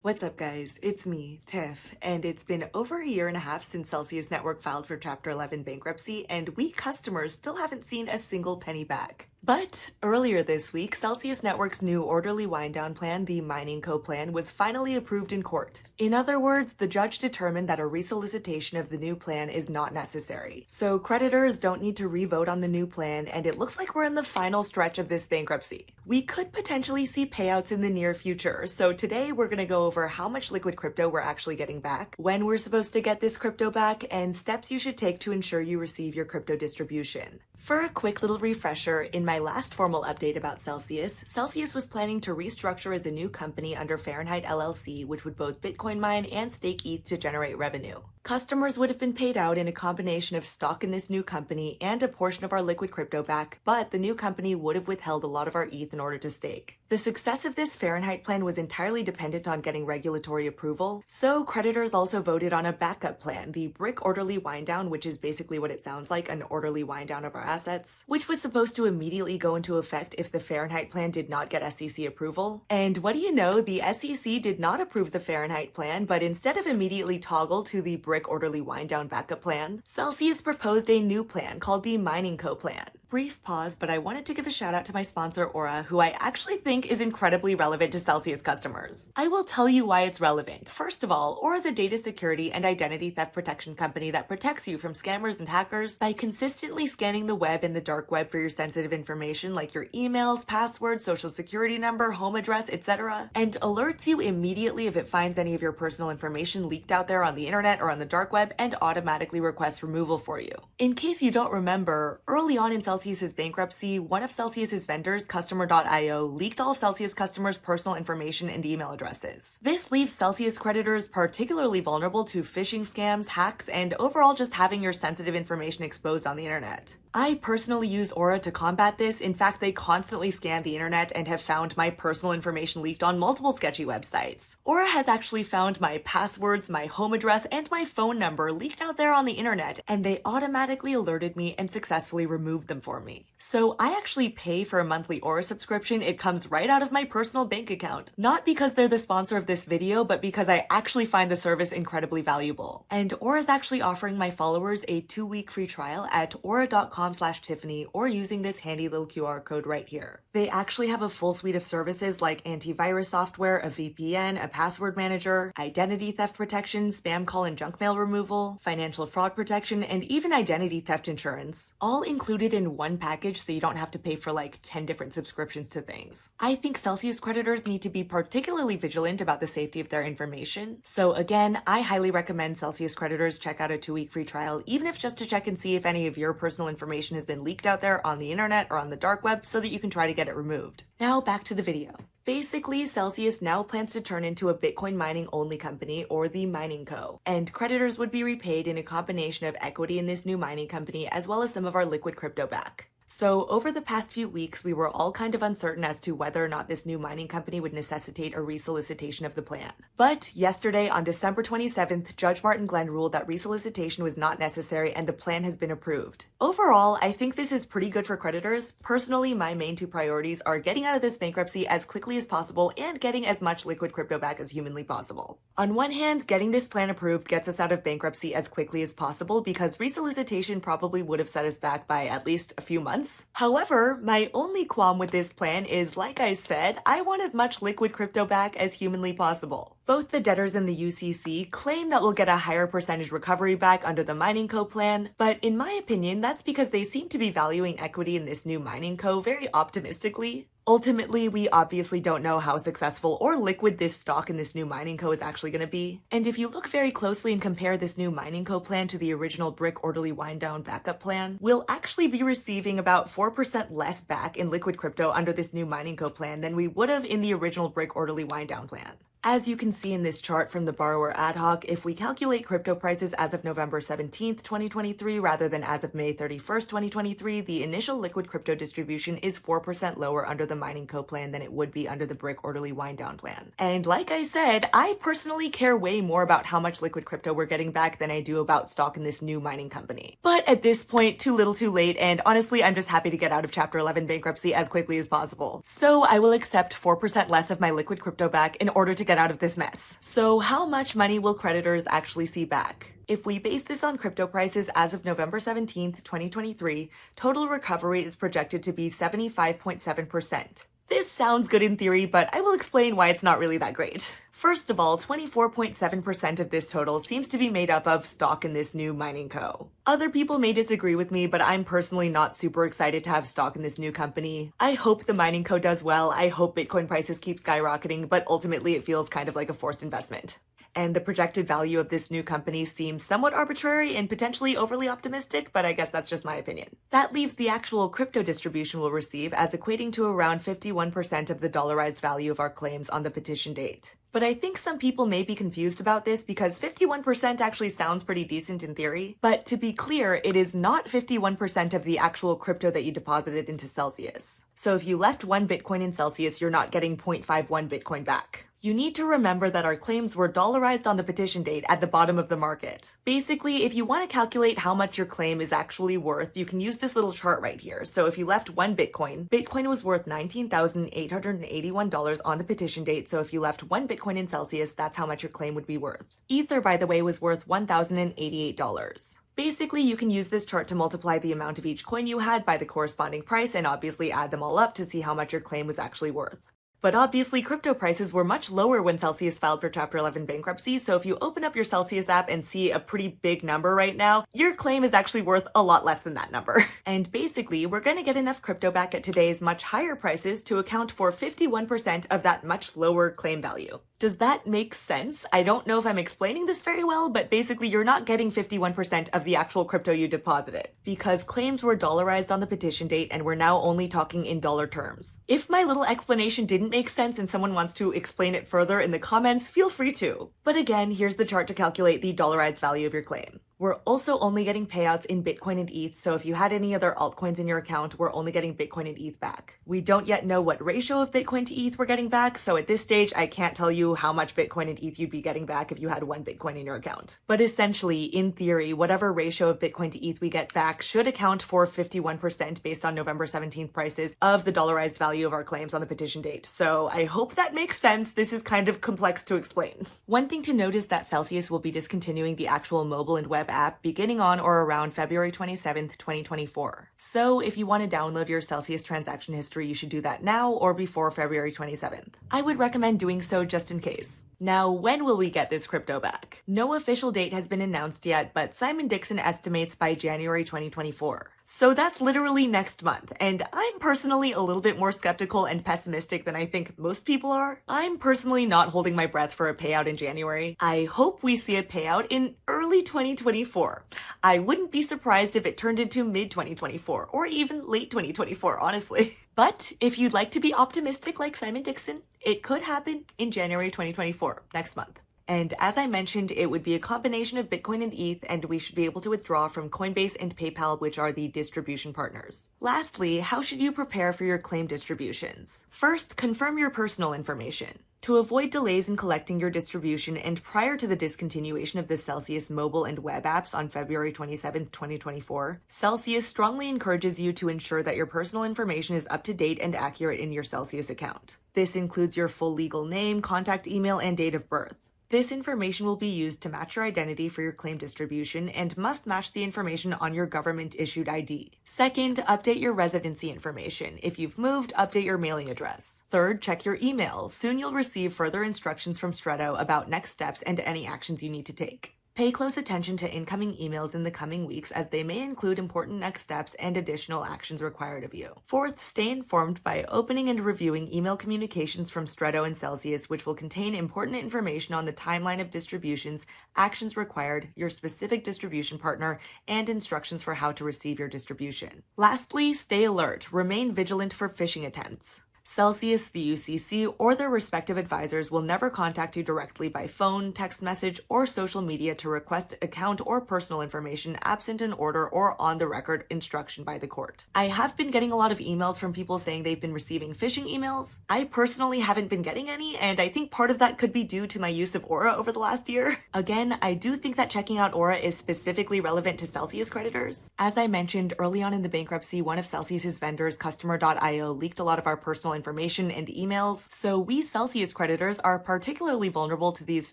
What's up, guys? It's me, Tiff, and it's been over a year and a half since Celsius Network filed for Chapter 11 bankruptcy, and we customers still haven't seen a single penny back. But earlier this week, Celsius Network's new orderly wind-down plan, the Mining Co. plan, was finally approved in court. In other words, the judge determined that a resolicitation of the new plan is not necessary. So creditors don't need to re-vote on the new plan, and it looks like we're in the final stretch of this bankruptcy. We could potentially see payouts in the near future, so today we're going to go over how much liquid crypto we're actually getting back, when we're supposed to get this crypto back, and steps you should take to ensure you receive your crypto distribution. For a quick little refresher, in my last formal update about Celsius, Celsius was planning to restructure as a new company under Fahrenheit LLC, which would both Bitcoin mine and stake ETH to generate revenue. Customers would have been paid out in a combination of stock in this new company and a portion of our liquid crypto back, but the new company would have withheld a lot of our ETH in order to stake. The success of this Fahrenheit plan was entirely dependent on getting regulatory approval, so creditors also voted on a backup plan, the Brick Orderly Wind Down, which is basically what it sounds like, an orderly wind down of our assets, which was supposed to immediately go into effect if the Fahrenheit plan did not get SEC approval. And what do you know, the SEC did not approve the Fahrenheit plan, but instead of immediately toggle to the Brick Orderly Wind Down backup plan, Celsius proposed a new plan called the Mining Co. plan. Brief pause, but I wanted to give a shout out to my sponsor Aura, who I actually think is incredibly relevant to Celsius customers. I will tell you why it's relevant. First of all, Aura is a data security and identity theft protection company that protects you from scammers and hackers by consistently scanning the web and the dark web for your sensitive information like your emails, passwords, social security number, home address, etc., and alerts you immediately if it finds any of your personal information leaked out there on the internet or on the dark web and automatically requests removal for you. In case you don't remember, early on in Celsius's bankruptcy, one of Celsius's vendors, Customer.io, leaked all of Celsius customers' personal information and email addresses. This leaves Celsius creditors particularly vulnerable to phishing scams, hacks, and overall just having your sensitive information exposed on the internet. I personally use Aura to combat this. In fact, they constantly scan the internet and have found my personal information leaked on multiple sketchy websites. Aura has actually found my passwords, my home address, and my phone number leaked out there on the internet, and they automatically alerted me and successfully removed them for me. So I actually pay for a monthly Aura subscription. It comes right out of my personal bank account. Not because they're the sponsor of this video, but because I actually find the service incredibly valuable. And Aura is actually offering my followers a 2-week free trial at aura.com/Tiffany or using this handy little QR code right here. They actually have a full suite of services like antivirus software, a VPN, a password manager, identity theft protection, spam call and junk mail removal, financial fraud protection, and even identity theft insurance, all included in one package so you don't have to pay for like 10 different subscriptions to things. I think Celsius creditors need to be particularly vigilant about the safety of their information. So again, I highly recommend Celsius creditors check out a 2-week free trial, even if just to check and see if any of your personal information has been leaked out there on the internet or on the dark web so that you can try to get it removed. Now back to the video. Basically, Celsius now plans to turn into a Bitcoin mining only company, or the Mining Co., and creditors would be repaid in a combination of equity in this new mining company as well as some of our liquid crypto back. So over the past few weeks, we were all kind of uncertain as to whether or not this new mining company would necessitate a resolicitation of the plan. But yesterday, on December 27th, Judge Martin Glenn ruled that resolicitation was not necessary and the plan has been approved. Overall, I think this is pretty good for creditors. Personally, my main 2 priorities are getting out of this bankruptcy as quickly as possible and getting as much liquid crypto back as humanly possible. On one hand, getting this plan approved gets us out of bankruptcy as quickly as possible because resolicitation probably would have set us back by at least a few months. However, my only qualm with this plan is, like I said, I want as much liquid crypto back as humanly possible. Both the debtors and the UCC claim that we'll get a higher percentage recovery back under the Mining Co. plan, but in my opinion, that's because they seem to be valuing equity in this new Mining Co. very optimistically. Ultimately, we obviously don't know how successful or liquid this stock in this new Mining Co. is actually going to be. And if you look very closely and compare this new Mining Co. plan to the original Brick Orderly Wind Down backup plan, we'll actually be receiving about 4% less back in liquid crypto under this new Mining Co. plan than we would have in the original Brick Orderly Wind Down plan. As you can see in this chart from the borrower ad hoc, if we calculate crypto prices as of November 17th, 2023, rather than as of May 31st, 2023, the initial liquid crypto distribution is 4% lower under the Mining Co. plan than it would be under the Brick Orderly Wind Down plan. And like I said, I personally care way more about how much liquid crypto we're getting back than I do about stock in this new mining company. But at this point, too little too late, and honestly, I'm just happy to get out of Chapter 11 bankruptcy as quickly as possible. So I will accept 4% less of my liquid crypto back in order to get out of this mess. So how much money will creditors actually see back? If we base this on crypto prices as of November 17th, 2023, total recovery is projected to be 75.7%. This sounds good in theory, but I will explain why it's not really that great. First of all, 24.7% of this total seems to be made up of stock in this new mining co. Other people may disagree with me, but I'm personally not super excited to have stock in this new company. I hope the mining co does well, I hope Bitcoin prices keep skyrocketing, but ultimately it feels kind of like a forced investment. And the projected value of this new company seems somewhat arbitrary and potentially overly optimistic, but I guess that's just my opinion. That leaves the actual crypto distribution we'll receive as equating to around 51% of the dollarized value of our claims on the petition date. But I think some people may be confused about this because 51% actually sounds pretty decent in theory. But to be clear, it is not 51% of the actual crypto that you deposited into Celsius. So if you left 1 Bitcoin in Celsius, you're not getting 0.51 Bitcoin back. You need to remember that our claims were dollarized on the petition date at the bottom of the market. Basically, if you want to calculate how much your claim is actually worth, you can use this little chart right here. So if you left 1 Bitcoin, Bitcoin was worth $19,881 on the petition date. So if you left 1 Bitcoin in Celsius, that's how much your claim would be worth. Ether, by the way, was worth $1,088. Basically, you can use this chart to multiply the amount of each coin you had by the corresponding price and obviously add them all up to see how much your claim was actually worth. But obviously, crypto prices were much lower when Celsius filed for Chapter 11 bankruptcy, so if you open up your Celsius app and see a pretty big number right now, your claim is actually worth a lot less than that number. And basically, we're going to get enough crypto back at today's much higher prices to account for 51% of that much lower claim value. Does that make sense? I don't know if I'm explaining this very well, but basically you're not getting 51% of the actual crypto you deposited because claims were dollarized on the petition date and we're now only talking in dollar terms. If my little explanation didn't make sense and someone wants to explain it further in the comments, feel free to. But again, here's the chart to calculate the dollarized value of your claim. We're also only getting payouts in Bitcoin and ETH, so if you had any other altcoins in your account, we're only getting Bitcoin and ETH back. We don't yet know what ratio of Bitcoin to ETH we're getting back, so at this stage, I can't tell you how much Bitcoin and ETH you'd be getting back if you had 1 Bitcoin in your account. But essentially, in theory, whatever ratio of Bitcoin to ETH we get back should account for 51% based on November 17th prices of the dollarized value of our claims on the petition date. So I hope that makes sense. This is kind of complex to explain. One thing to note is that Celsius will be discontinuing the actual mobile and web app beginning on or around February 27th, 2024. So if you want to download your Celsius transaction history, you should do that now or before February 27th. I would recommend doing so just in case. Now, when will we get this crypto back? No official date has been announced yet, but Simon Dixon estimates by January 2024. So that's literally next month, and I'm personally a little bit more skeptical and pessimistic than I think most people are. I'm personally not holding my breath for a payout in January. I hope we see a payout in early 2024. I wouldn't be surprised if it turned into mid-2024 or even late 2024, honestly. But if you'd like to be optimistic like Simon Dixon, it could happen in January 2024, next month. And as I mentioned, it would be a combination of Bitcoin and ETH, and we should be able to withdraw from Coinbase and PayPal, which are the distribution partners. Lastly, how should you prepare for your claim distributions? First, confirm your personal information. To avoid delays in collecting your distribution and prior to the discontinuation of the Celsius mobile and web apps on February 27, 2024, Celsius strongly encourages you to ensure that your personal information is up to date and accurate in your Celsius account. This includes your full legal name, contact email, and date of birth. This information will be used to match your identity for your claim distribution and must match the information on your government-issued ID. Second, update your residency information. If you've moved, update your mailing address. Third, check your email. Soon you'll receive further instructions from Stretto about next steps and any actions you need to take. Pay close attention to incoming emails in the coming weeks as they may include important next steps and additional actions required of you. Fourth, stay informed by opening and reviewing email communications from Stretto and Celsius, which will contain important information on the timeline of distributions, actions required, your specific distribution partner, and instructions for how to receive your distribution. Lastly, stay alert. Remain vigilant for phishing attempts. Celsius, the UCC, or their respective advisors will never contact you directly by phone, text message, or social media to request account or personal information absent an order or on the record instruction by the court. I have been getting a lot of emails from people saying they've been receiving phishing emails. I personally haven't been getting any, and I think part of that could be due to my use of Aura over the last year. Again, I do think that checking out Aura is specifically relevant to Celsius creditors. As I mentioned early on in the bankruptcy, one of Celsius's vendors, customer.io, leaked a lot of our personal personal information and emails, so we Celsius creditors are particularly vulnerable to these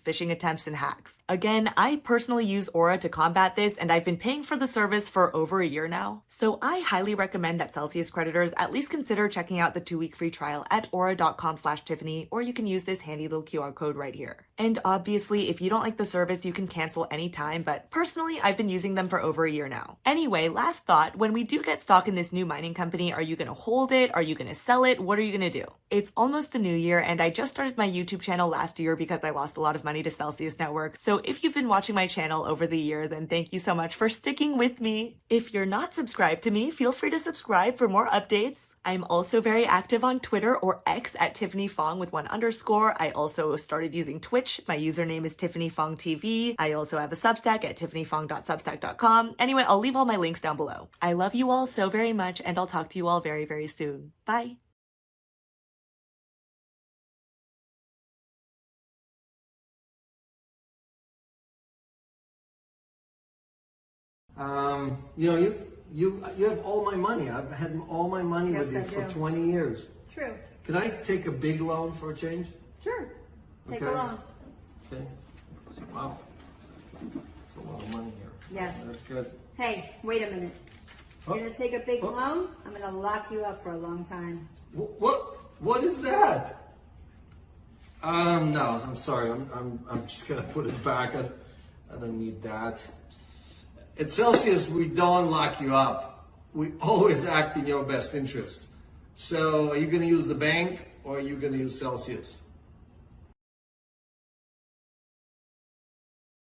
phishing attempts and hacks. Again, I personally use Aura to combat this, and I've been paying for the service for over a year now. So I highly recommend that Celsius creditors at least consider checking out the 2-week free trial at aura.com/Tiffany, or you can use this handy little QR code right here. And obviously, if you don't like the service, you can cancel anytime, but personally, I've been using them for over a year now. Anyway, last thought, when we do get stock in this new mining company, are you gonna hold it? Are you gonna sell it? What are you gonna do? It's almost the new year, and I just started my YouTube channel last year because I lost a lot of money to Celsius Network. So if you've been watching my channel over the year, then thank you so much for sticking with me. If you're not subscribed to me, feel free to subscribe for more updates. I'm also very active on Twitter or X at tiffanyfong with 1_. I also started using Twitch. My username is tiffanyfong.eth. I also have a Substack at tiffanyfong.substack.com. Anyway, I'll leave all my links down below. I love you all so very much, and I'll talk to you all very, very soon. Bye. You have all my money. I've had all my money with you for 20 years. True. Can I take a big loan for a change? Sure. Take Okay. a loan. Okay. Wow. That's a lot of money here. Yes. That's good. Hey, wait a minute. You're Oh. gonna take a big Oh. loan? I'm gonna lock you up for a long time. What is that? No, I'm sorry. I'm just gonna put it back. I don't need that. At Celsius, we don't lock you up. We always act in your best interest. So, are you gonna use the bank or are you gonna use Celsius?